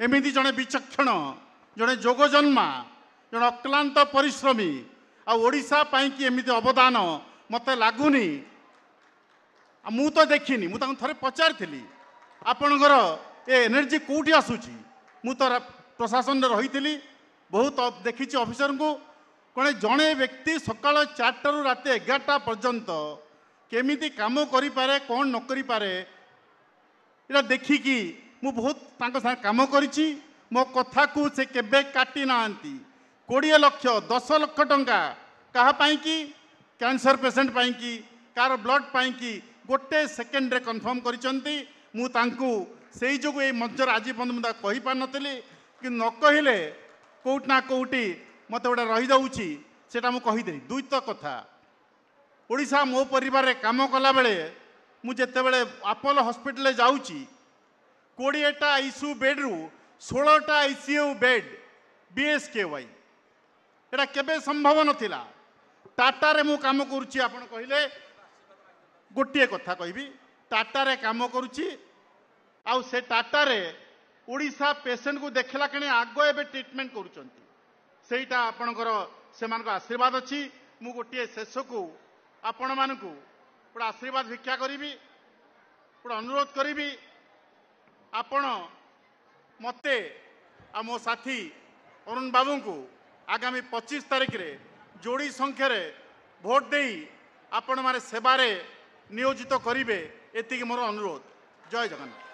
एमिति जड़े विचक्षण जड़े जोगजन्मा जड़े अक्लांत परिश्रमी आशा कि एमिति अवदान मत लगुनि मु तो देखनी मु थे पचारि आपणकर ए एनर्जी कौटी आसूची मु तो प्रशासन रही बहुत देखी ऑफिसर को कौन जड़े व्यक्ति सकाल 4टा रात 11टा पर्यंत केमिति काम करें कौन न करें ये देखिकी मु बहुत काम करिछि मो कथा को से केबे काटी नांती 20 लाख 10 लाख टंका कहा पाई कि कैंसर पेशेंट पाई कि कार ब्लड पाई कि गोटे सेकेंड रे कन्फर्म करिसंती मु तांकु सेई जोगु ए मंचर आज पर्यंत कहि पार नतली कि न कहिले कोउट ना कोउटी मते गोटे रही जाउछि सेटा मु कहि देली दुईत कथा ओडिशा मो परिवार रे काम कला बेले मु जेते बेले अपोलो हॉस्पिटल जाउछि 20टा आईसीयू बेड्रु 16टा आईसीयू बेड बीएसकेवाई एटा केबे संभव नथिला टाटा रे मु काम करूछि आपण कहिले गोटिए कथा कहबी टाटा रे काम करूछि आ से टाटा रे ओडिशा पेशेंट को देखला कने आगो एबे ट्रीटमेंट करूचंती सेटा आपणकर सेमान आशीर्वाद अछि मु गोटिए शेष को आपण मानकू गोटे आशीर्वाद भिक्षा करी गोटे अनुरोध करी आपण मते आ मो साथी अरुण बाबू को आगामी 25 तारीख रे जोड़ी संख्या रे भोट देई आपण माने सेवारे नियोजित करिवे एतिक मोर अनुरोध। जय जगन्नाथ।